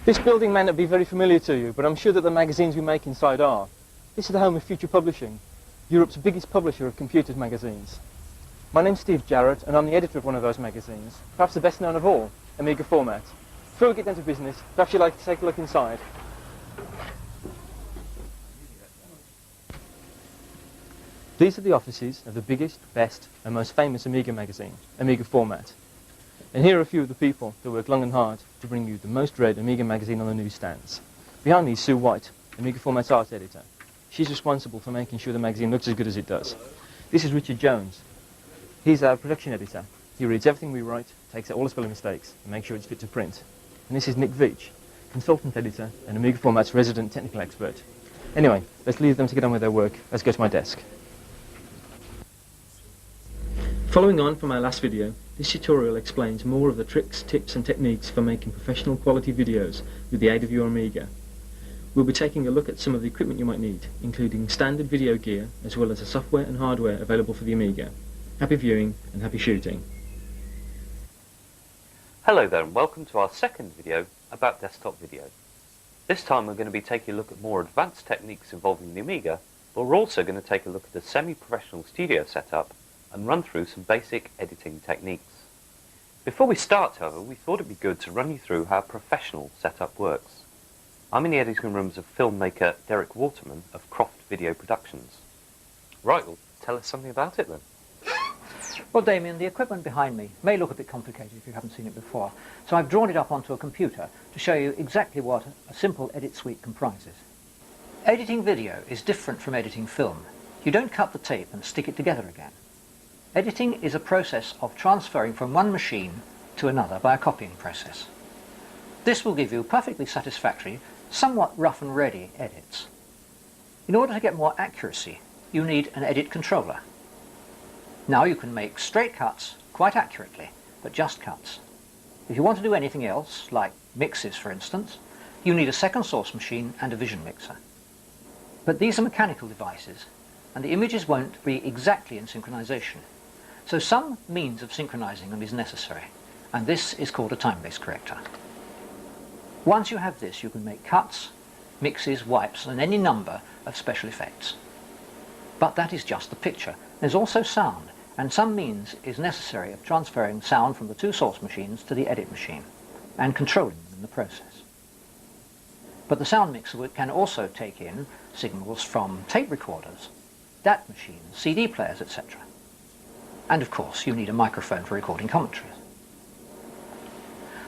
This building may not be very familiar to you, but I'm sure that the magazines we make inside are. This is the home of Future Publishing, Europe's biggest publisher of computers magazines. My name's Steve Jarrett, and I'm the editor of one of those magazines, perhaps the best known of all, Amiga Format. Before we get down to business, perhaps you'd like to take a look inside. These are the offices of the biggest, best, and most famous Amiga magazine, Amiga Format. And here are a few of the people that work long and hard to bring you the most read Amiga magazine on the newsstands. Behind me is Sue White, Amiga Format's art editor. She's responsible for making sure the magazine looks as good as it does. This is Richard Jones. He's our production editor. He reads everything we write, takes out all the spelling mistakes, and makes sure it's fit to print. And this is Nick Veach, consultant editor and Amiga Format's resident technical expert. Anyway, let's leave them to get on with their work. Let's go to my desk. Following on from our last video, this tutorial explains more of the tricks, tips and techniques for making professional quality videos with the aid of your Amiga. We'll be taking a look at some of the equipment you might need, including standard video gear as well as the software and hardware available for the Amiga. Happy viewing and happy shooting. Hello there and welcome to our second video about desktop video. This time we're going to be taking a look at more advanced techniques involving the Amiga, but we're also going to take a look at a semi-professional studio setup and run through some basic editing techniques. Before we start, however, we thought it'd be good to run you through how a professional setup works. I'm in the editing rooms of filmmaker Derek Waterman of Croft Video Productions. Right, well, tell us something about it then. Well, Damien, the equipment behind me may look a bit complicated if you haven't seen it before, so I've drawn it up onto a computer to show you exactly what a simple edit suite comprises. Editing video is different from editing film. You don't cut the tape and stick it together again. Editing is a process of transferring from one machine to another by a copying process. This will give you perfectly satisfactory, somewhat rough and ready edits. In order to get more accuracy, you need an edit controller. Now you can make straight cuts quite accurately, but just cuts. If you want to do anything else, like mixes for instance, you need a second source machine and a vision mixer. But these are mechanical devices, and the images won't be exactly in synchronization. So some means of synchronizing them is necessary, and this is called a time-based corrector. Once you have this, you can make cuts, mixes, wipes, and any number of special effects. But that is just the picture. There's also sound, and some means is necessary of transferring sound from the two source machines to the edit machine, and controlling them in the process. But the sound mixer can also take in signals from tape recorders, DAT machines, CD players, etc. And of course, you need a microphone for recording commentaries.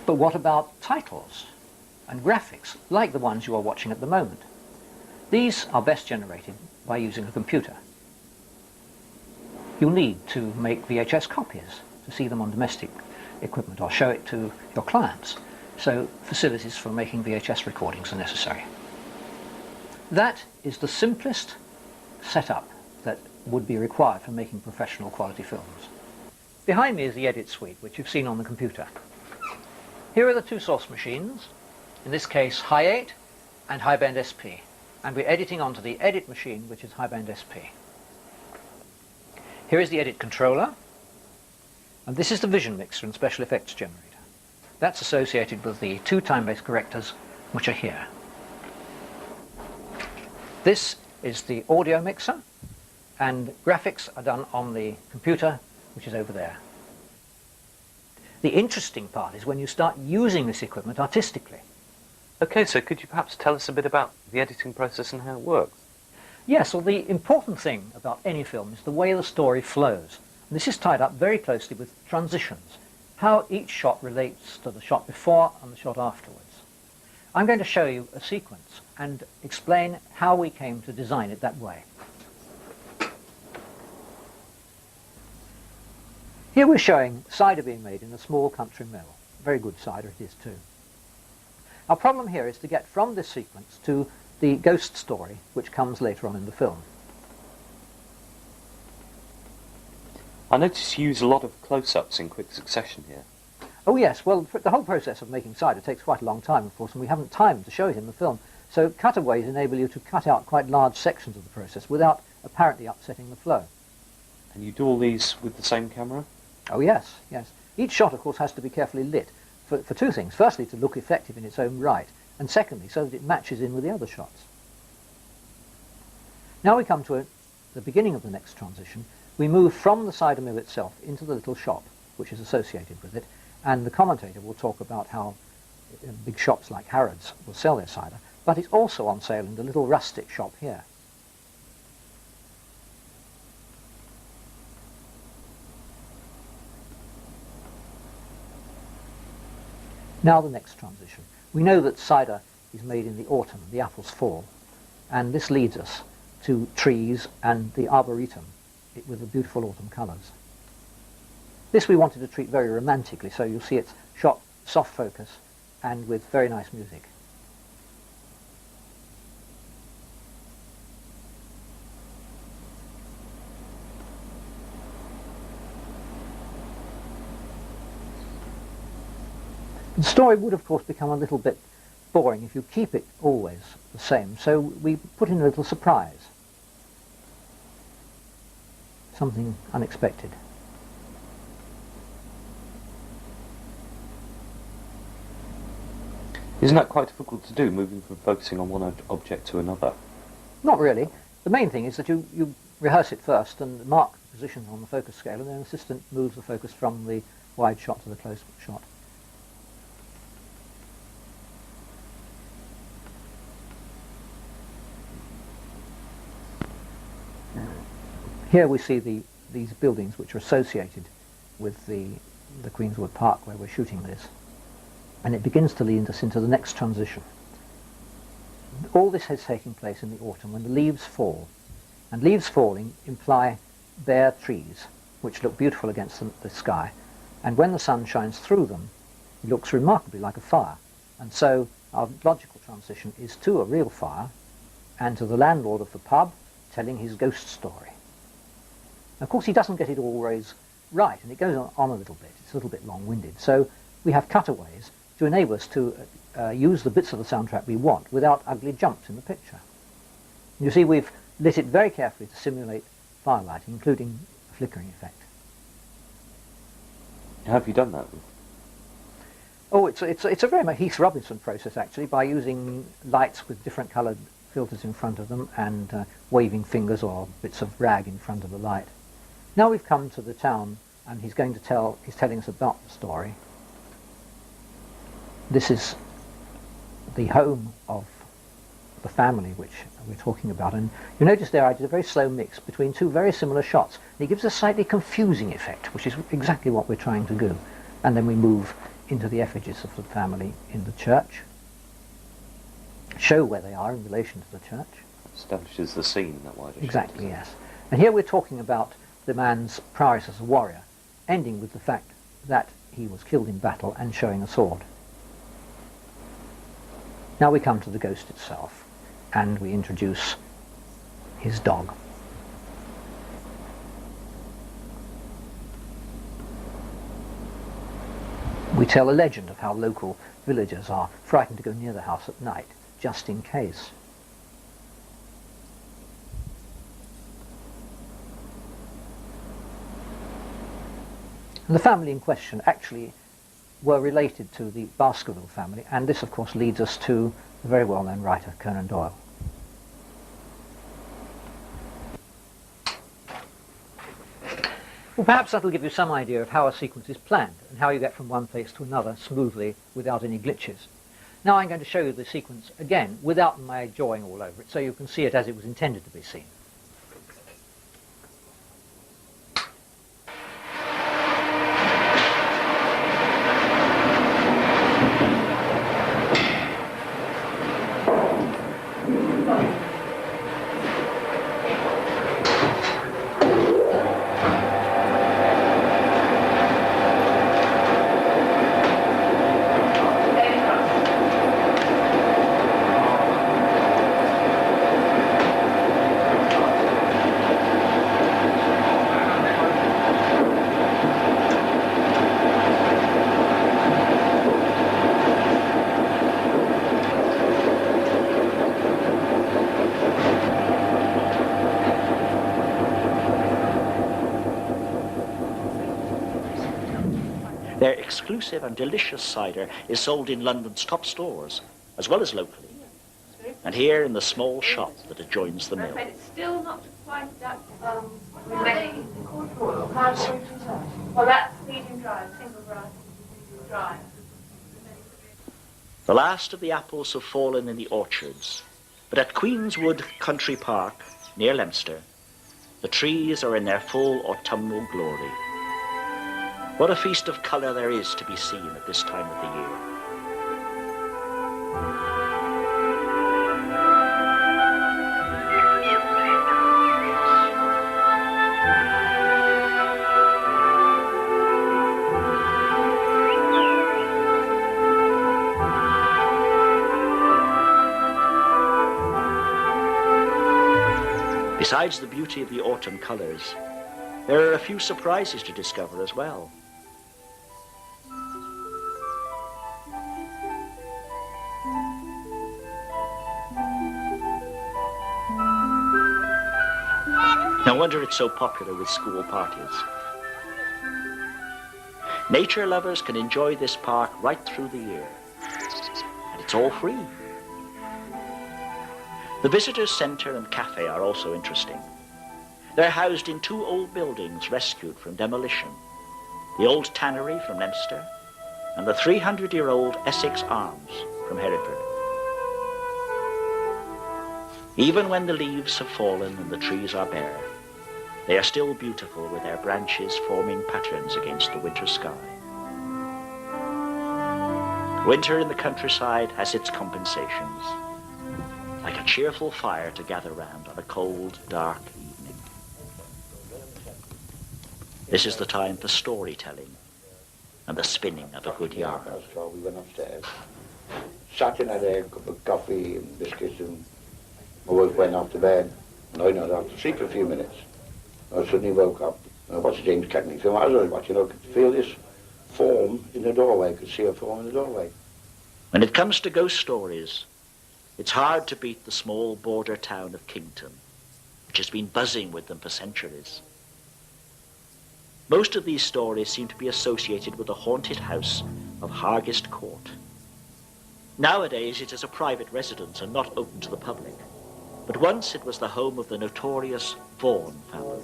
But what about titles and graphics, like the ones you are watching at the moment? These are best generated by using a computer. You'll need to make VHS copies to see them on domestic equipment or show it to your clients, so facilities for making VHS recordings are necessary. That is the simplest setup that would be required for making professional quality films. Behind me is the edit suite, which you've seen on the computer. Here are the two source machines, in this case High 8 and High Band SP, and we're editing onto the edit machine, which is High Band SP. Here is the edit controller, and this is the vision mixer and special effects generator. That's associated with the two time-based correctors, which are here. This is the audio mixer, and graphics are done on the computer, which is over there. The interesting part is when you start using this equipment artistically. Okay, so could you perhaps tell us a bit about the editing process and how it works? Yes, well, the important thing about any film is the way the story flows. And this is tied up very closely with transitions, how each shot relates to the shot before and the shot afterwards. I'm going to show you a sequence and explain how we came to design it that way. Here we're showing cider being made in a small country mill. Very good cider it is too. Our problem here is to get from this sequence to the ghost story, which comes later on in the film. I notice you use a lot of close-ups in quick succession here. Oh yes, well, the whole process of making cider takes quite a long time, of course, and we haven't time to show it in the film. So cutaways enable you to cut out quite large sections of the process without apparently upsetting the flow. And you do all these with the same camera? Oh yes, yes. Each shot, of course, has to be carefully lit for two things. Firstly, to look effective in its own right, and secondly, so that it matches in with the other shots. Now we come to the beginning of the next transition. We move from the cider mill itself into the little shop which is associated with it, and the commentator will talk about how big shops like Harrods will sell their cider, but it's also on sale in the little rustic shop here. Now the next transition. We know that cider is made in the autumn, the apples fall, and this leads us to trees and the arboretum with the beautiful autumn colours. This we wanted to treat very romantically, so you'll see it's shot soft focus and with very nice music. The story would of course become a little bit boring if you keep it always the same, so we put in a little surprise, something unexpected. Isn't that quite difficult to do, moving from focusing on one object to another? Not really. The main thing is that you rehearse it first and mark the position on the focus scale, and then the assistant moves the focus from the wide shot to the close shot. Here we see these buildings which are associated with the Queenswood Park where we're shooting this. And it begins to lead us into the next transition. All this is taking place in the autumn when the leaves fall. And leaves falling imply bare trees, which look beautiful against the sky. And when the sun shines through them, it looks remarkably like a fire. And so our logical transition is to a real fire and to the landlord of the pub telling his ghost story. Of course, he doesn't get it always right, and it goes on a little bit. It's a little bit long-winded. So we have cutaways to enable us to use the bits of the soundtrack we want without ugly jumps in the picture. You see, we've lit it very carefully to simulate firelight, including a flickering effect. How have you done that? Oh, it's a very much Heath Robinson process, actually, by using lights with different coloured filters in front of them and waving fingers or bits of rag in front of the light. Now we've come to the town, and he's telling us about the story. This is the home of the family which we're talking about, and you notice there I did a very slow mix between two very similar shots, and it gives a slightly confusing effect, which is exactly what we're trying to do. And then we move into the effigies of the family in the church, show where they are in relation to the church. Establishes the scene in that wider shot. Exactly, yes. And here we're talking about the man's prowess as a warrior, ending with the fact that he was killed in battle and showing a sword. Now we come to the ghost itself, and we introduce his dog. We tell a legend of how local villagers are frightened to go near the house at night, just in case. And the family in question actually were related to the Baskerville family, and this of course leads us to the very well-known writer Conan Doyle. Well, perhaps that'll give you some idea of how a sequence is planned and how you get from one place to another smoothly without any glitches. Now I'm going to show you the sequence again without my jawing all over it, so you can see it as it was intended to be seen. Their exclusive and delicious cider is sold in London's top stores. as well as locally, and here in the small shop that adjoins the mill. It's still not quite that messy. How sweet is that? Well, that's medium dry, single dry. The last of the apples have fallen in the orchards, but at Queenswood Country Park, near Leominster, the trees are in their full autumnal glory. What a feast of colour there is to be seen at this time of the year. Besides the beauty of the autumn colours, there are a few surprises to discover as well. No wonder it's so popular with school parties. Nature lovers can enjoy this park right through the year, and it's all free. The visitors' centre and cafe are also interesting. They're housed in two old buildings rescued from demolition, the old tannery from Leominster and the 300-year-old Essex Arms from Hereford. Even when the leaves have fallen and the trees are bare, they are still beautiful with their branches forming patterns against the winter sky. Winter in the countryside has its compensations, like a cheerful fire to gather round on a cold, dark evening. This is the time for storytelling and the spinning of a good yarn. So we went upstairs, sat in, had a cup of coffee and biscuits, and my wife went off to bed. And I know that to sleep for a few minutes. I suddenly woke up, and I watched James Cagney film. As I was watching, I could feel this form in the doorway. I could see a form in the doorway. When it comes to ghost stories, it's hard to beat the small border town of Kington, which has been buzzing with them for centuries. Most of these stories seem to be associated with the haunted house of Hargest Court. Nowadays it is a private residence and not open to the public, but once it was the home of the notorious Vaughan family.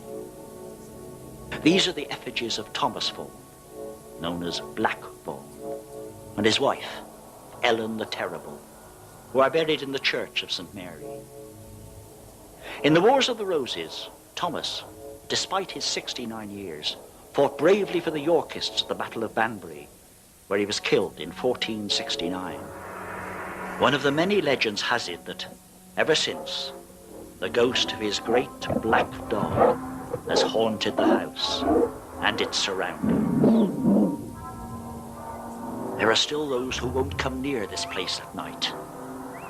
These are the effigies of Thomas Vaughan, known as Black Vaughan, and his wife, Ellen the Terrible, who are buried in the church of St. Mary. In the Wars of the Roses, Thomas, despite his 69 years, fought bravely for the Yorkists at the Battle of Banbury, where he was killed in 1469. One of the many legends has it that, ever since, the ghost of his great black dog has haunted the house and its surroundings. There are still those who won't come near this place at night,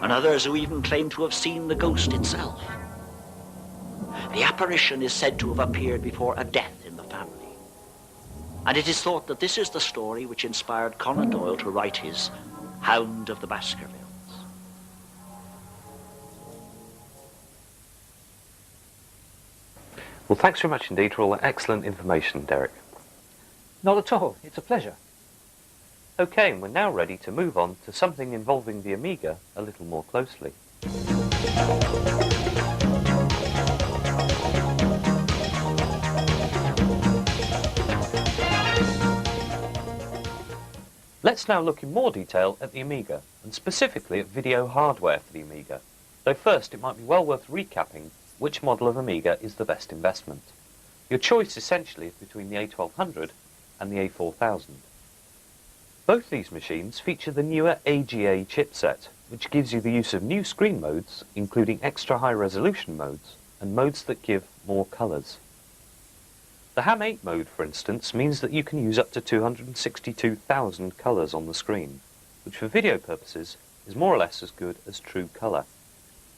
and others who even claim to have seen the ghost itself. The apparition is said to have appeared before a death in the family, and it is thought that this is the story which inspired Conan Doyle to write his Hound of the Baskervilles. Well, thanks very much indeed for all that excellent information, Derek. Not at all. It's a pleasure. Okay, and we're now ready to move on to something involving the Amiga a little more closely. Let's now look in more detail at the Amiga, and specifically at video hardware for the Amiga. Though first, it might be well worth recapping which model of Amiga is the best investment. Your choice essentially is between the A1200 and the A4000. Both these machines feature the newer AGA chipset, which gives you the use of new screen modes, including extra high resolution modes, and modes that give more colours. The Ham 8 mode, for instance, means that you can use up to 262,000 colours on the screen, which for video purposes is more or less as good as true colour.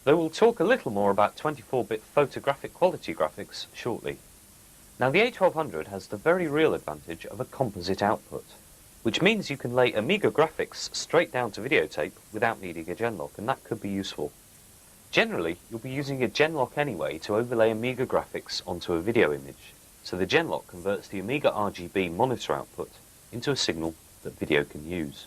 Though we'll talk a little more about 24-bit photographic quality graphics shortly. Now the A1200 has the very real advantage of a composite output, which means you can lay Amiga graphics straight down to videotape without needing a Genlock, and that could be useful. Generally, you'll be using a Genlock anyway to overlay Amiga graphics onto a video image, so the Genlock converts the Amiga RGB monitor output into a signal that video can use.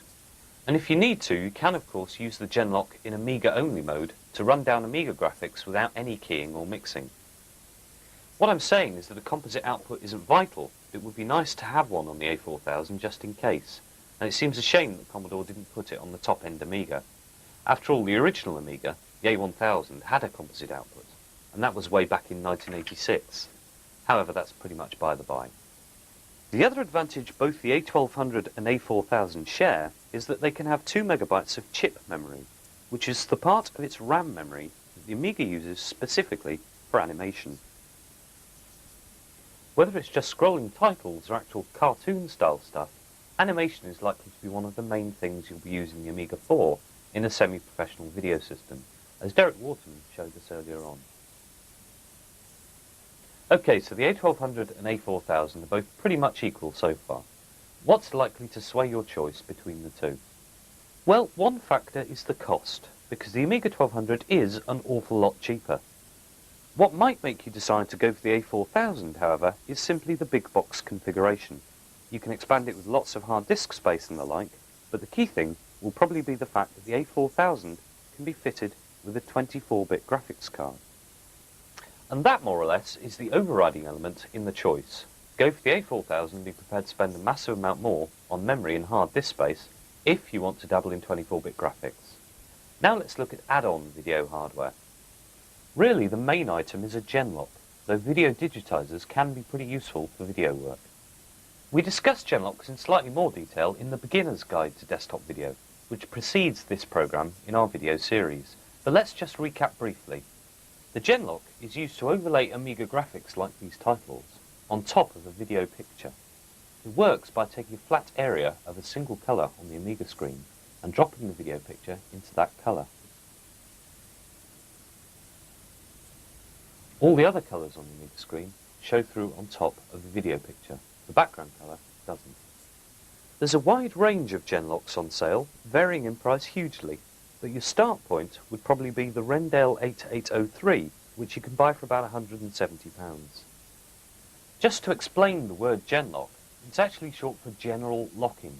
And if you need to, you can of course use the Genlock in Amiga only mode to run down Amiga graphics without any keying or mixing. What I'm saying is that a composite output isn't vital, but it would be nice to have one on the A4000 just in case, and it seems a shame that Commodore didn't put it on the top-end Amiga. After all, the original Amiga, the A1000, had a composite output, and that was way back in 1986. However, that's pretty much by the by. The other advantage both the A1200 and A4000 share is that they can have 2 megabytes of chip memory, which is the part of its RAM memory that the Amiga uses specifically for animation. Whether it's just scrolling titles or actual cartoon-style stuff, animation is likely to be one of the main things you'll be using the Amiga for in a semi-professional video system, as Derek Waterman showed us earlier on. Okay, so the A1200 and A4000 are both pretty much equal so far. What's likely to sway your choice between the two? Well, one factor is the cost, because the Amiga 1200 is an awful lot cheaper. What might make you decide to go for the A4000, however, is simply the big box configuration. You can expand it with lots of hard disk space and the like, but the key thing will probably be the fact that the A4000 can be fitted with a 24-bit graphics card. And that, more or less, is the overriding element in the choice. Go for the A4000 and be prepared to spend a massive amount more on memory and hard disk space if you want to dabble in 24-bit graphics. Now let's look at add-on video hardware. Really, the main item is a Genlock, though video digitizers can be pretty useful for video work. We discussed Genlocks in slightly more detail in the Beginner's Guide to Desktop Video, which precedes this program in our video series, but let's just recap briefly. The Genlock is used to overlay Amiga graphics like these titles on top of a video picture. It works by taking a flat area of a single colour on the Amiga screen and dropping the video picture into that colour. All the other colours on the Amiga screen show through on top of the video picture. The background colour doesn't. There's a wide range of Genlocks on sale, varying in price hugely, but your start point would probably be the Rendale 8803, which you can buy for about £170. Just to explain the word Genlock, it's actually short for General Locking,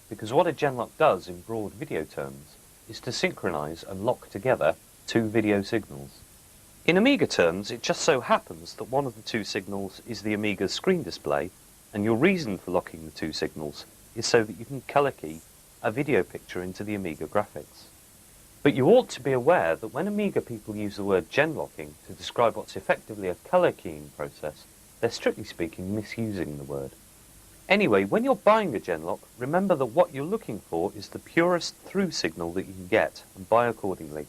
because what a Genlock does in broad video terms is to synchronise and lock together two video signals. In Amiga terms, it just so happens that one of the two signals is the Amiga's screen display, and your reason for locking the two signals is so that you can colour key a video picture into the Amiga graphics. But you ought to be aware that when Amiga people use the word genlocking to describe what's effectively a colour keying process, they're strictly speaking misusing the word. Anyway, when you're buying a Genlock, remember that what you're looking for is the purest through signal that you can get, and buy accordingly.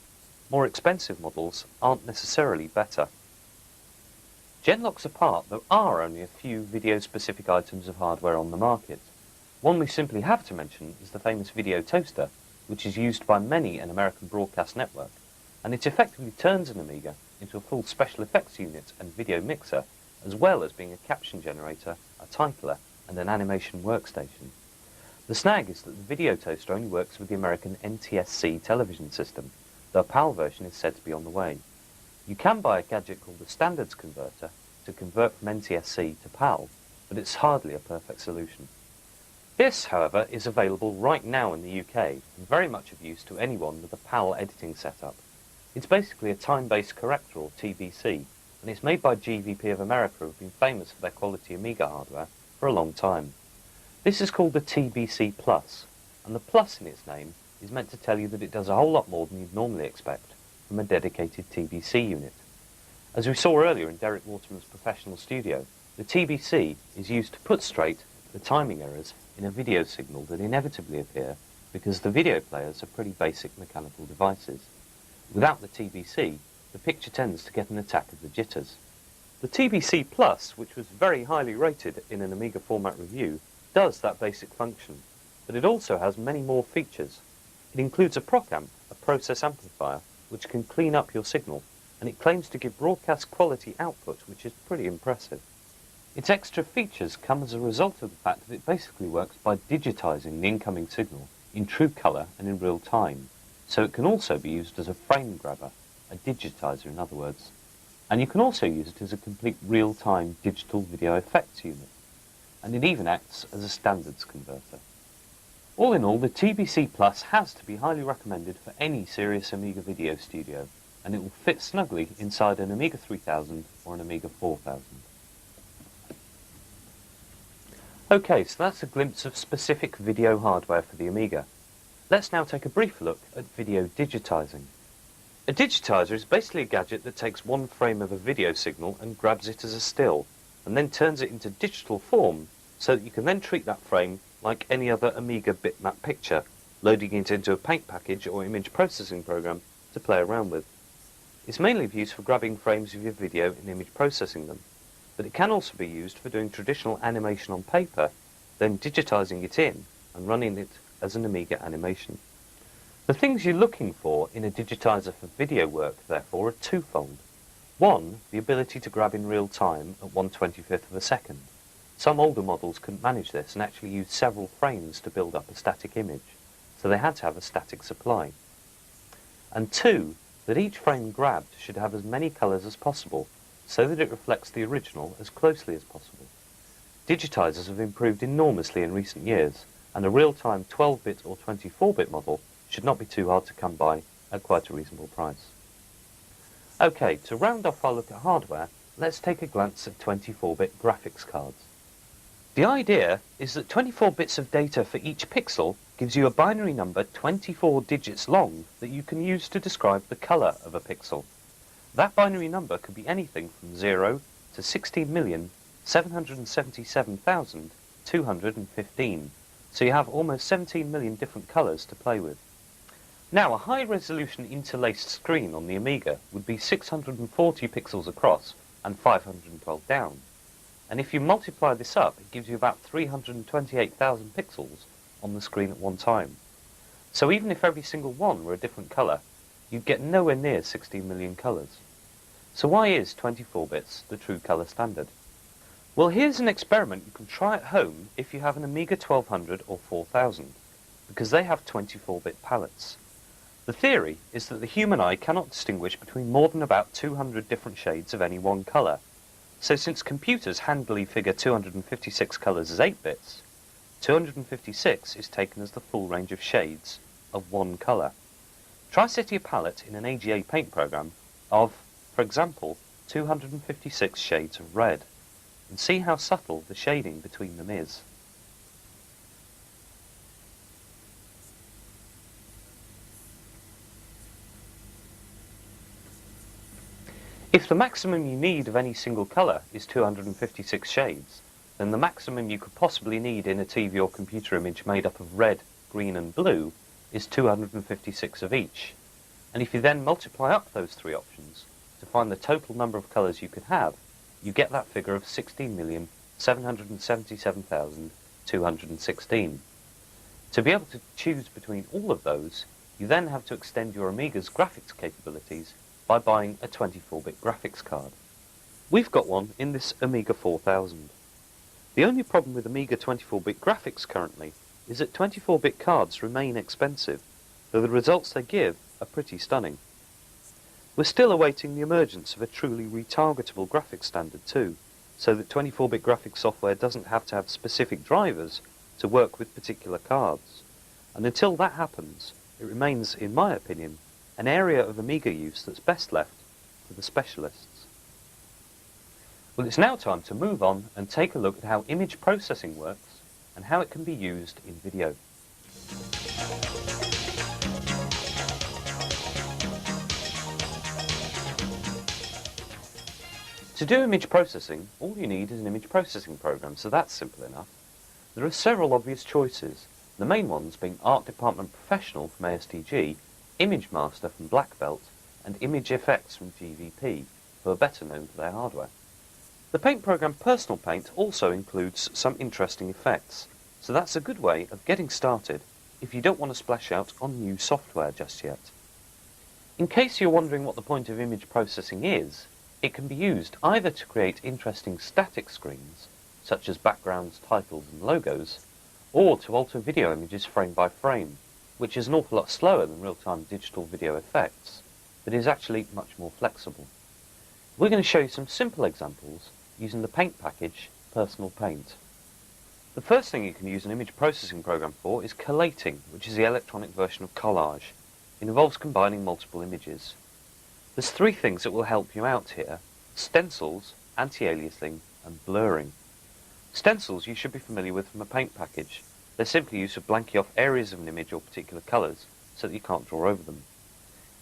More expensive models aren't necessarily better. Genlocks apart, there are only a few video-specific items of hardware on the market. One we simply have to mention is the famous video toaster, which is used by many an American broadcast network, and it effectively turns an Amiga into a full special effects unit and video mixer, as well as being a caption generator, a titler, and an animation workstation. The snag is that the video toaster only works with the American NTSC television system, though a PAL version is said to be on the way. You can buy a gadget called the standards converter to convert from NTSC to PAL, but it's hardly a perfect solution. This, however, is available right now in the UK, and very much of use to anyone with a PAL editing setup. It's basically a time-based corrector, or TBC, and it's made by GVP of America, who have been famous for their quality Amiga hardware for a long time. This is called the TBC Plus, and the plus in its name is meant to tell you that it does a whole lot more than you'd normally expect from a dedicated TBC unit. As we saw earlier in Derek Waterman's professional studio, the TBC is used to put straight the timing errors in a video signal that inevitably appear because the video players are pretty basic mechanical devices. Without the TBC, the picture tends to get an attack of the jitters. The TBC Plus, which was very highly rated in an Amiga format review, does that basic function, but it also has many more features. It includes a proc amp, a process amplifier, which can clean up your signal, and it claims to give broadcast quality output, which is pretty impressive. Its extra features come as a result of the fact that it basically works by digitizing the incoming signal in true color and in real time, so it can also be used as a frame grabber, a digitizer in other words, and you can also use it as a complete real-time digital video effects unit, and it even acts as a standards converter. All in all, the TBC Plus has to be highly recommended for any serious Amiga video studio, and it will fit snugly inside an Amiga 3000 or an Amiga 4000. Okay, so that's a glimpse of specific video hardware for the Amiga. Let's now take a brief look at video digitizing. A digitizer is basically a gadget that takes one frame of a video signal and grabs it as a still, and then turns it into digital form so that you can then treat that frame like any other Amiga bitmap picture, loading it into a paint package or image processing program to play around with. It's mainly of use for grabbing frames of your video and image processing them, but it can also be used for doing traditional animation on paper, then digitizing it in and running it as an Amiga animation. The things you're looking for in a digitizer for video work, therefore, are twofold. One, the ability to grab in real time at 1/25th of a second. Some older models couldn't manage this and actually used several frames to build up a static image, so they had to have a static supply. And two, that each frame grabbed should have as many colours as possible, so that it reflects the original as closely as possible. Digitizers have improved enormously in recent years, and a real-time 12-bit or 24-bit model should not be too hard to come by at quite a reasonable price. Okay, to round off our look at hardware, let's take a glance at 24-bit graphics cards. The idea is that 24 bits of data for each pixel gives you a binary number 24 digits long that you can use to describe the colour of a pixel. That binary number could be anything from 0 to 16,777,215, so you have almost 17 million different colours to play with. Now, a high-resolution interlaced screen on the Amiga would be 640 pixels across and 512 down. And if you multiply this up, it gives you about 328,000 pixels on the screen at one time. So even if every single one were a different colour, you'd get nowhere near 16 million colours. So why is 24 bits the true colour standard? Well, here's an experiment you can try at home if you have an Amiga 1200 or 4000, because they have 24-bit palettes. The theory is that the human eye cannot distinguish between more than about 200 different shades of any one colour. So since computers handily figure 256 colours as 8 bits, 256 is taken as the full range of shades of one colour. Try setting a palette in an AGA paint program of, for example, 256 shades of red, and see how subtle the shading between them is. If the maximum you need of any single colour is 256 shades, then the maximum you could possibly need in a TV or computer image made up of red, green and blue is 256 of each. And if you then multiply up those three options to find the total number of colours you could have, you get that figure of 16,777,216. To be able to choose between all of those, you then have to extend your Amiga's graphics capabilities by buying a 24-bit graphics card. We've got one in this Amiga 4000. The only problem with Amiga 24-bit graphics currently is that 24-bit cards remain expensive, though the results they give are pretty stunning. We're still awaiting the emergence of a truly retargetable graphics standard too, so that 24-bit graphics software doesn't have to have specific drivers to work with particular cards. And until that happens, it remains, in my opinion, an area of Amiga use that's best left to the specialists. Well, it's now time to move on and take a look at how image processing works and how it can be used in video. To do image processing, all you need is an image processing program, so that's simple enough. There are several obvious choices, the main ones being Art Department Professional from ASTG, Image Master from Black Belt, and Image Effects from GVP, who are better known for their hardware. The paint program Personal Paint also includes some interesting effects, so that's a good way of getting started if you don't want to splash out on new software just yet. In case you're wondering what the point of image processing is, it can be used either to create interesting static screens, such as backgrounds, titles and logos, or to alter video images frame by frame, which is an awful lot slower than real-time digital video effects, but is actually much more flexible. We're going to show you some simple examples using the paint package Personal Paint. The first thing you can use an image processing program for is collating, which is the electronic version of collage. It involves combining multiple images. There's three things that will help you out here: stencils, anti-aliasing, and blurring. Stencils you should be familiar with from a paint package. They're simply used to blank off areas of an image or particular colours so that you can't draw over them.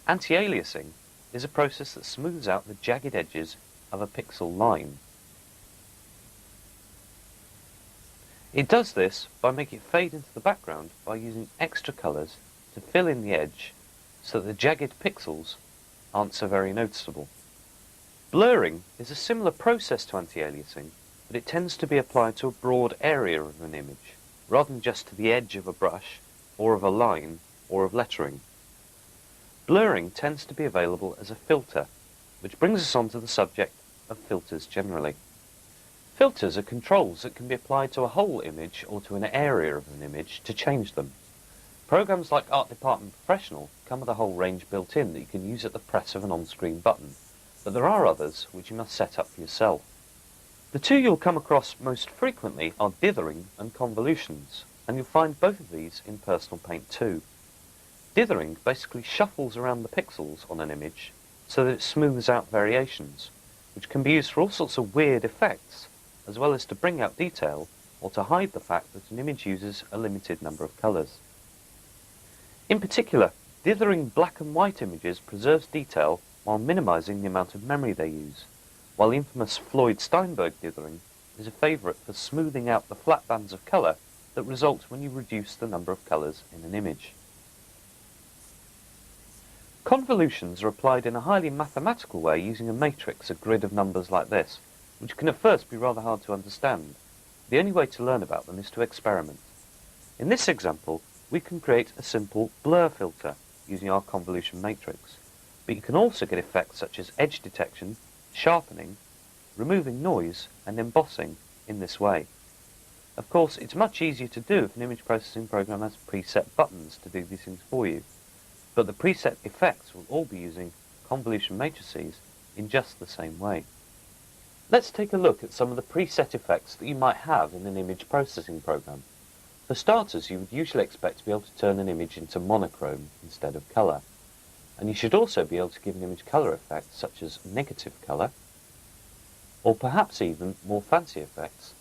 Anti-aliasing is a process that smooths out the jagged edges of a pixel line. It does this by making it fade into the background by using extra colours to fill in the edge so that the jagged pixels aren't so very noticeable. Blurring is a similar process to anti-aliasing, but it tends to be applied to a broad area of an image, rather than just to the edge of a brush, or of a line, or of lettering. Blurring tends to be available as a filter, which brings us on to the subject of filters generally. Filters are controls that can be applied to a whole image or to an area of an image to change them. Programs like Art Department Professional come with a whole range built in that you can use at the press of an on-screen button, but there are others which you must set up for yourself. The two you'll come across most frequently are dithering and convolutions, and you'll find both of these in Personal Paint 2. Dithering basically shuffles around the pixels on an image so that it smooths out variations, which can be used for all sorts of weird effects, as well as to bring out detail or to hide the fact that an image uses a limited number of colours. In particular, dithering black and white images preserves detail while minimising the amount of memory they use, while the infamous Floyd-Steinberg dithering is a favourite for smoothing out the flat bands of colour that result when you reduce the number of colours in an image. Convolutions are applied in a highly mathematical way using a matrix, a grid of numbers like this, which can at first be rather hard to understand. The only way to learn about them is to experiment. In this example, we can create a simple blur filter using our convolution matrix, but you can also get effects such as edge detection, sharpening, removing noise, and embossing in this way. Of course, it's much easier to do if an image processing program has preset buttons to do these things for you, but the preset effects will all be using convolution matrices in just the same way. Let's take a look at some of the preset effects that you might have in an image processing program. For starters, you would usually expect to be able to turn an image into monochrome instead of colour. And you should also be able to give an image colour effects such as negative colour, or perhaps even more fancy effects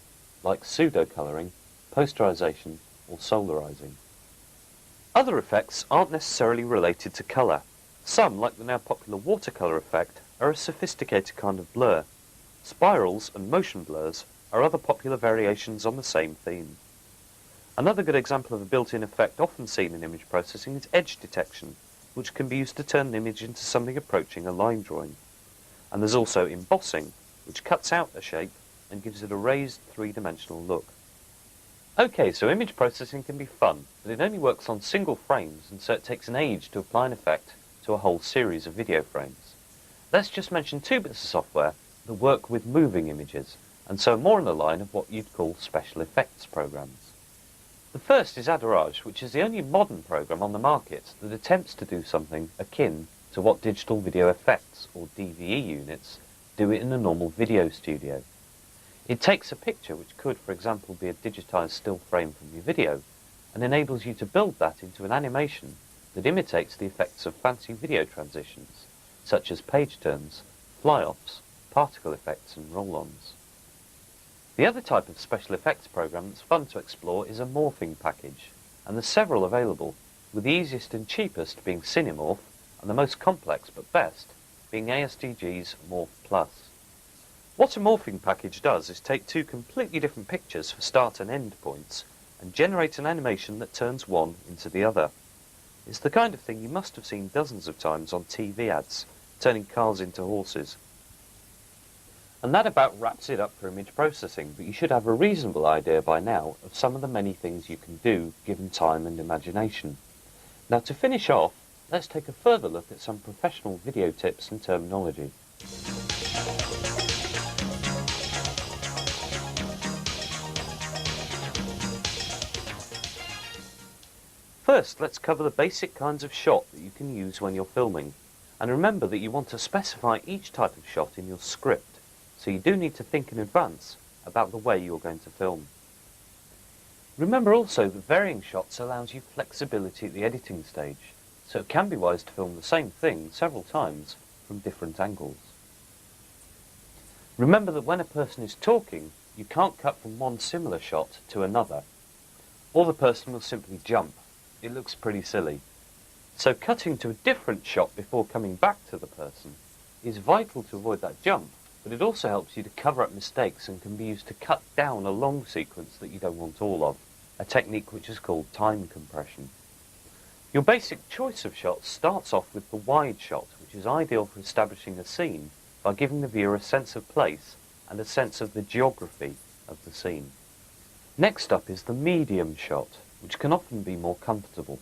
like pseudo-colouring, posterization, or solarizing. Other effects aren't necessarily related to colour. Some, like the now popular watercolour effect, are a sophisticated kind of blur. Spirals and motion blurs are other popular variations on the same theme. Another good example of a built-in effect often seen in image processing is edge detection, which can be used to turn an image into something approaching a line drawing. And there's also embossing, which cuts out a shape and gives it a raised three-dimensional look. Okay, so image processing can be fun, but it only works on single frames, and so it takes an age to apply an effect to a whole series of video frames. Let's just mention two bits of software that work with moving images, and so more in the line of what you'd call special effects programs. The first is Adorage, which is the only modern program on the market that attempts to do something akin to what digital video effects, or DVE units, do in a normal video studio. It takes a picture, which could, for example, be a digitized still frame from your video, and enables you to build that into an animation that imitates the effects of fancy video transitions, such as page turns, fly-offs, particle effects, and roll-ons. The other type of special effects program that's fun to explore is a morphing package, and there's several available, with the easiest and cheapest being Cinemorph, and the most complex but best being ASTG's Morph Plus. What a morphing package does is take two completely different pictures for start and end points and generate an animation that turns one into the other. It's the kind of thing you must have seen dozens of times on TV ads, turning cars into horses. And that about wraps it up for image processing, but you should have a reasonable idea by now of some of the many things you can do given time and imagination. Now, to finish off, let's take a further look at some professional video tips and terminology. First, let's cover the basic kinds of shot that you can use when you're filming. And remember that you want to specify each type of shot in your script, so you do need to think in advance about the way you're going to film. Remember also that varying shots allows you flexibility at the editing stage, so it can be wise to film the same thing several times from different angles. Remember that when a person is talking, you can't cut from one similar shot to another, or the person will simply jump. It looks pretty silly. So cutting to a different shot before coming back to the person is vital to avoid that jump, but it also helps you to cover up mistakes and can be used to cut down a long sequence that you don't want all of, a technique which is called time compression. Your basic choice of shots starts off with the wide shot, which is ideal for establishing a scene by giving the viewer a sense of place and a sense of the geography of the scene. Next up is the medium shot, which can often be more comfortable.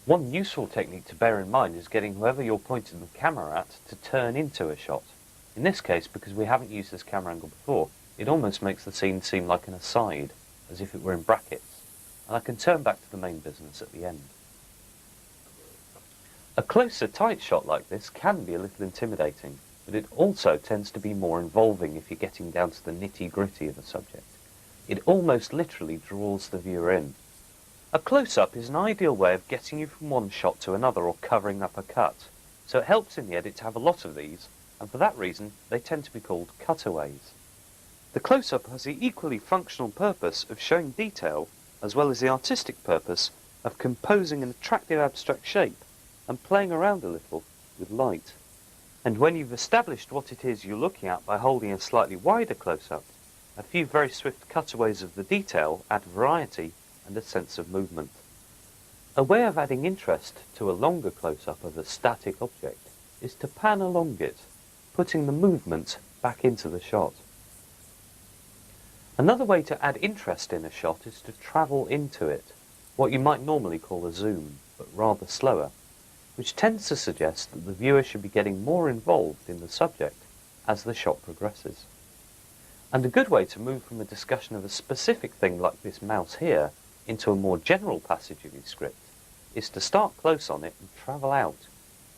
One useful technique to bear in mind is getting whoever you're pointing the camera at to turn into a shot. In this case, because we haven't used this camera angle before, it almost makes the scene seem like an aside, as if it were in brackets, and I can turn back to the main business at the end. A closer, tight shot like this can be a little intimidating, but it also tends to be more involving if you're getting down to the nitty-gritty of a subject. It almost literally draws the viewer in. A close-up is an ideal way of getting you from one shot to another or covering up a cut, so it helps in the edit to have a lot of these, and for that reason they tend to be called cutaways. The close-up has the equally functional purpose of showing detail, as well as the artistic purpose of composing an attractive abstract shape and playing around a little with light. And when you've established what it is you're looking at by holding a slightly wider close-up, a few very swift cutaways of the detail add variety and a sense of movement. A way of adding interest to a longer close-up of a static object is to pan along it, putting the movement back into the shot. Another way to add interest in a shot is to travel into it, what you might normally call a zoom, but rather slower, which tends to suggest that the viewer should be getting more involved in the subject as the shot progresses. And a good way to move from a discussion of a specific thing like this mouse here into a more general passage of your script is to start close on it and travel out,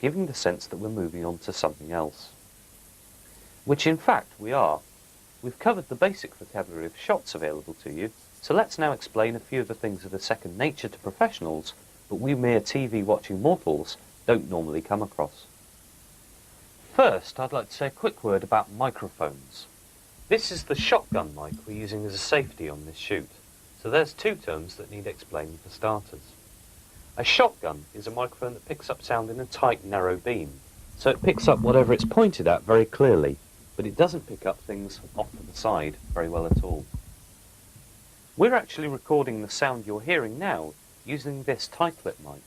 giving the sense that we're moving on to something else. Which in fact we are. We've covered the basic vocabulary of shots available to you, so let's now explain a few of the things that are second nature to professionals, but we mere TV-watching mortals don't normally come across. First, I'd like to say a quick word about microphones. This is the shotgun mic we're using as a safety on this shoot, so there's two terms that need explaining for starters. A shotgun is a microphone that picks up sound in a tight, narrow beam, so it picks up whatever it's pointed at very clearly, but it doesn't pick up things off to the side very well at all. We're actually recording the sound you're hearing now using this tie-clip mic.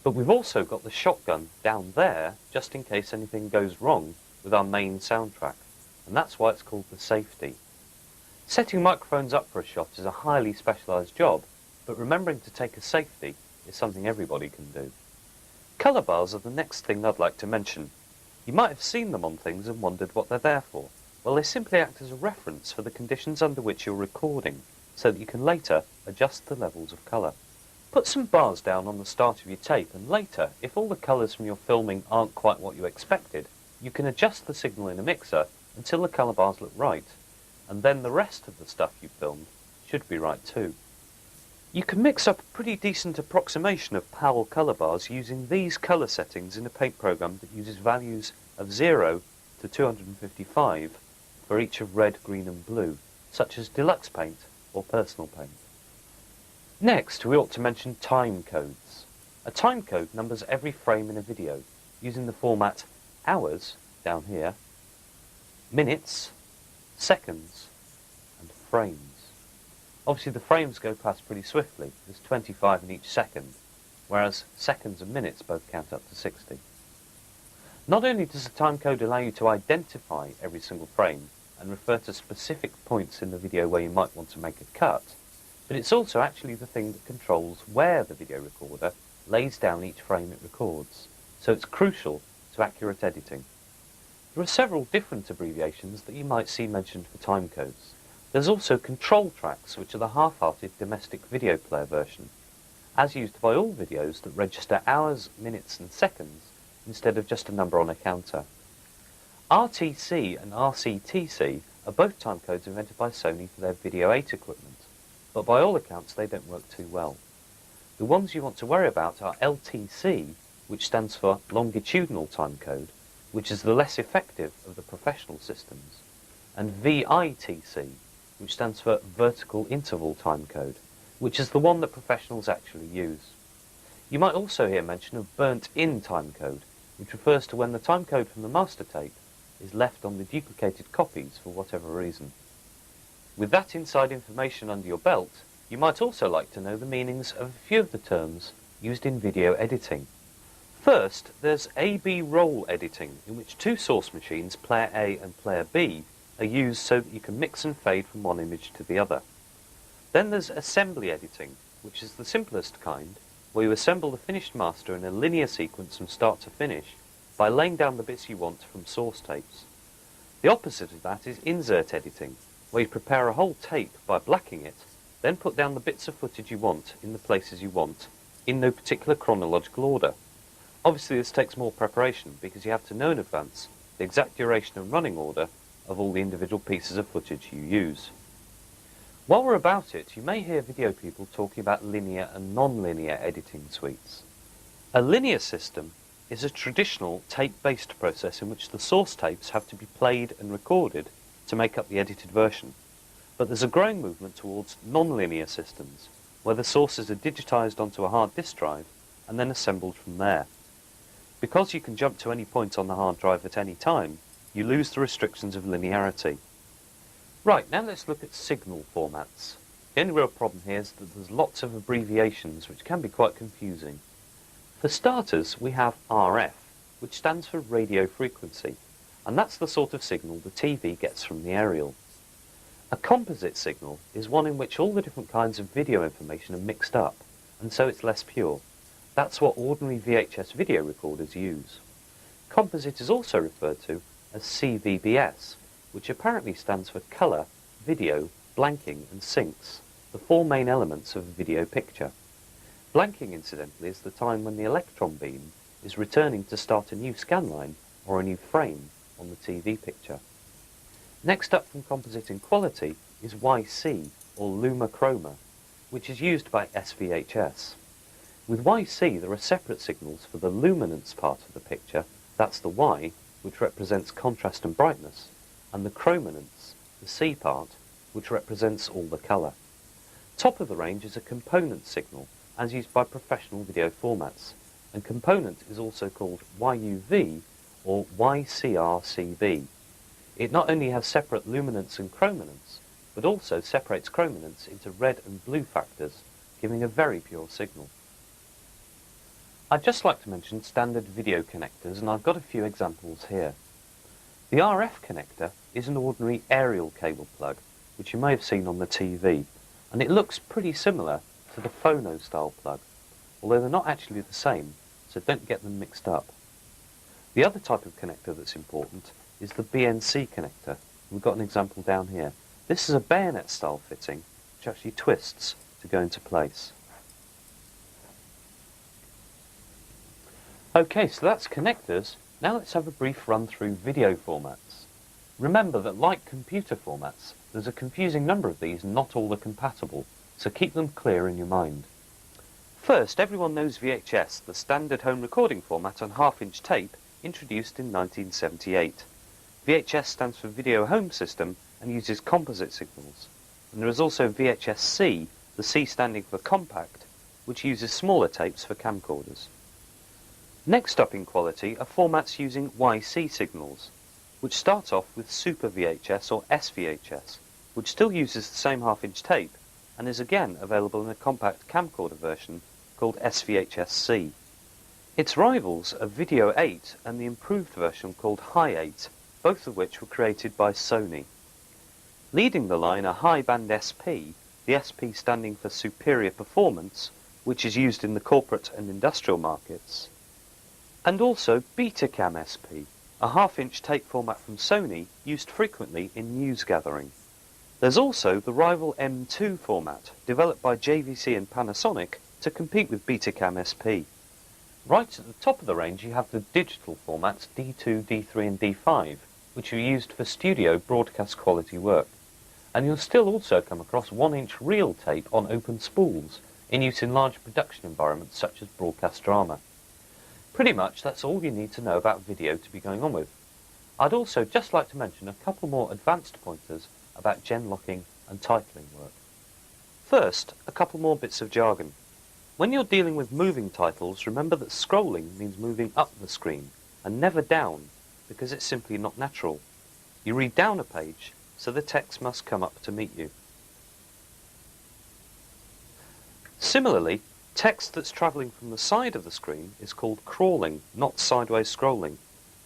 But we've also got the shotgun down there just in case anything goes wrong with our main soundtrack, and that's why it's called the safety. Setting microphones up for a shot is a highly specialised job, but remembering to take a safety is something everybody can do. Colour bars are the next thing I'd like to mention. You might have seen them on things and wondered what they're there for. Well, they simply act as a reference for the conditions under which you're recording, so that you can later adjust the levels of colour. Put some bars down on the start of your tape, and later, if all the colours from your filming aren't quite what you expected, you can adjust the signal in a mixer until the colour bars look right, and then the rest of the stuff you've filmed should be right too. You can mix up a pretty decent approximation of PAL colour bars using these colour settings in a paint program that uses values of 0 to 255 for each of red, green and blue, such as Deluxe Paint or Personal Paint. Next, we ought to mention time codes. A time code numbers every frame in a video using the format hours, down here, minutes, seconds and frames. Obviously the frames go past pretty swiftly, there's 25 in each second, whereas seconds and minutes both count up to 60. Not only does the timecode allow you to identify every single frame and refer to specific points in the video where you might want to make a cut, but it's also actually the thing that controls where the video recorder lays down each frame it records, so it's crucial to accurate editing. There are several different abbreviations that you might see mentioned for timecodes. There's also control tracks, which are the half-hearted domestic video player version, as used by all videos that register hours, minutes and seconds instead of just a number on a counter. RTC and RCTC are both timecodes invented by Sony for their Video 8 equipment, but by all accounts they don't work too well. The ones you want to worry about are LTC, which stands for longitudinal timecode, which is the less effective of the professional systems, and VITC, which stands for vertical interval timecode, which is the one that professionals actually use. You might also hear mention of burnt-in timecode, which refers to when the timecode from the master tape is left on the duplicated copies for whatever reason. With that inside information under your belt, you might also like to know the meanings of a few of the terms used in video editing. First, there's A-B roll editing, in which two source machines, player A and player B, are used so that you can mix and fade from one image to the other. Then there's assembly editing, which is the simplest kind, where you assemble the finished master in a linear sequence from start to finish by laying down the bits you want from source tapes. The opposite of that is insert editing, where you prepare a whole tape by blacking it, then put down the bits of footage you want in the places you want, in no particular chronological order. Obviously this takes more preparation because you have to know in advance the exact duration and running order of all the individual pieces of footage you use. While we're about it, you may hear video people talking about linear and non-linear editing suites. A linear system is a traditional tape-based process in which the source tapes have to be played and recorded to make up the edited version. But there's a growing movement towards non-linear systems, where the sources are digitized onto a hard disk drive and then assembled from there. Because you can jump to any point on the hard drive at any time, you lose the restrictions of linearity. Right, now let's look at signal formats. The only real problem here is that there's lots of abbreviations which can be quite confusing. For starters, we have RF, which stands for radio frequency, and that's the sort of signal the TV gets from the aerial. A composite signal is one in which all the different kinds of video information are mixed up, and so it's less pure. That's what ordinary VHS video recorders use. Composite is also referred to as CVBS, which apparently stands for colour, video, blanking and syncs, the four main elements of a video picture. Blanking, incidentally, is the time when the electron beam is returning to start a new scanline or a new frame on the TV picture. Next up from composite in quality is YC, or Luma Chroma, which is used by SVHS. With YC there are separate signals for the luminance part of the picture, that's the Y, which represents contrast and brightness, and the chrominance, the C part, which represents all the colour. Top of the range is a component signal, as used by professional video formats, and component is also called YUV or YCRCV. It not only has separate luminance and chrominance, but also separates chrominance into red and blue factors, giving a very pure signal. I'd just like to mention standard video connectors, and I've got a few examples here. The RF connector is an ordinary aerial cable plug, which you may have seen on the TV, and it looks pretty similar to the phono-style plug, although they're not actually the same, so don't get them mixed up. The other type of connector that's important is the BNC connector. We've got an example down here. This is a bayonet-style fitting, which actually twists to go into place. Okay, so that's connectors. Now let's have a brief run through video formats. Remember that like computer formats, there's a confusing number of these and not all are compatible, so keep them clear in your mind. First, everyone knows VHS, the standard home recording format on half-inch tape, introduced in 1978. VHS stands for Video Home System and uses composite signals. And there is also VHS-C, the C standing for compact, which uses smaller tapes for camcorders. Next up in quality are formats using YC signals, which start off with Super VHS or SVHS, which still uses the same half-inch tape and is again available in a compact camcorder version called SVHS-C. Its rivals are Video 8 and the improved version called Hi 8, both of which were created by Sony. Leading the line are High Band SP, the SP standing for Superior Performance, which is used in the corporate and industrial markets, and also Betacam SP, a half-inch tape format from Sony used frequently in news gathering. There's also the rival M2 format, developed by JVC and Panasonic to compete with Betacam SP. Right at the top of the range you have the digital formats D2, D3 and D5, which are used for studio broadcast quality work. And you'll still also come across 1-inch reel tape on open spools in use in large production environments such as broadcast drama. Pretty much that's all you need to know about video to be going on with. I'd also just like to mention a couple more advanced pointers about gen locking and titling work. First, a couple more bits of jargon. When you're dealing with moving titles, remember that scrolling means moving up the screen and never down, because it's simply not natural. You read down a page, so the text must come up to meet you. Similarly, text that's travelling from the side of the screen is called crawling, not sideways scrolling,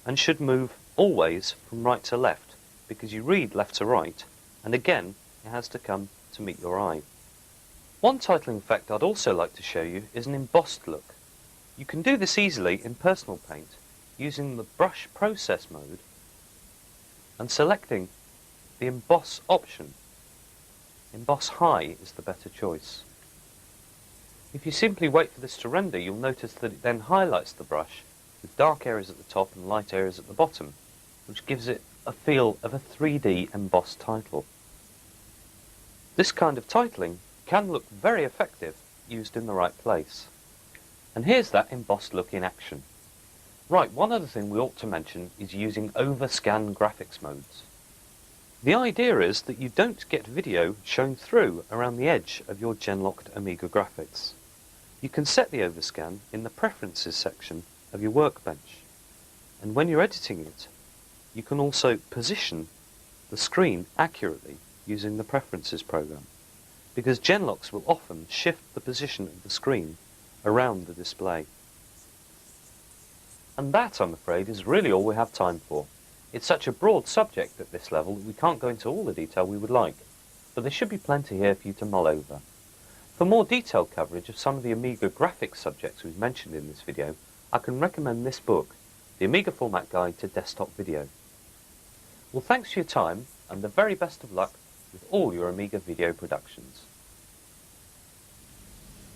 and should move always from right to left, because you read left to right, and again, it has to come to meet your eye. One titling effect I'd also like to show you is an embossed look. You can do this easily in Personal Paint using the brush process mode and selecting the emboss option. Emboss high is the better choice. If you simply wait for this to render, you'll notice that it then highlights the brush with dark areas at the top and light areas at the bottom, which gives it a feel of a 3D embossed title. This kind of titling can look very effective used in the right place. And here's that embossed look in action. Right, one other thing we ought to mention is using overscan graphics modes. The idea is that you don't get video showing through around the edge of your gen-locked Amiga graphics. You can set the overscan in the Preferences section of your workbench, and when you're editing it, you can also position the screen accurately using the Preferences program, because gen-locks will often shift the position of the screen around the display. And that, I'm afraid, is really all we have time for. It's such a broad subject at this level that we can't go into all the detail we would like, but there should be plenty here for you to mull over. For more detailed coverage of some of the Amiga graphics subjects we've mentioned in this video, I can recommend this book, The Amiga Format Guide to Desktop Video. Well, thanks for your time, and the very best of luck with all your Amiga video productions.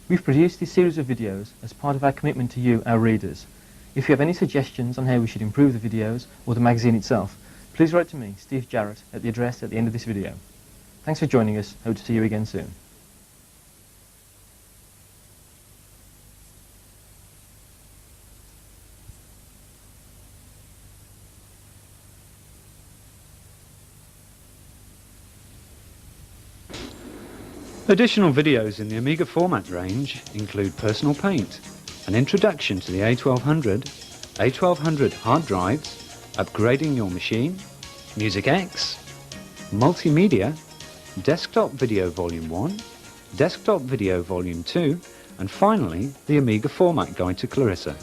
We've produced this series of videos as part of our commitment to you, our readers. If you have any suggestions on how we should improve the videos or the magazine itself, please write to me, Steve Jarrett, at the address at the end of this video. Thanks for joining us. Hope to see you again soon. Additional videos in the Amiga format range include Personal Paint, an introduction to the A1200, A1200 hard drives, upgrading your machine, Music X, Multimedia, Desktop Video Volume 1, Desktop Video Volume 2, and finally the Amiga Format Guide to Clarissa.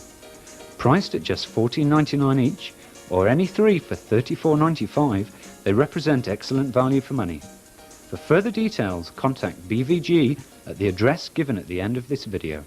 Priced at just $14.99 each, or any three for $34.95, they represent excellent value for money. For further details, contact BVG at the address given at the end of this video.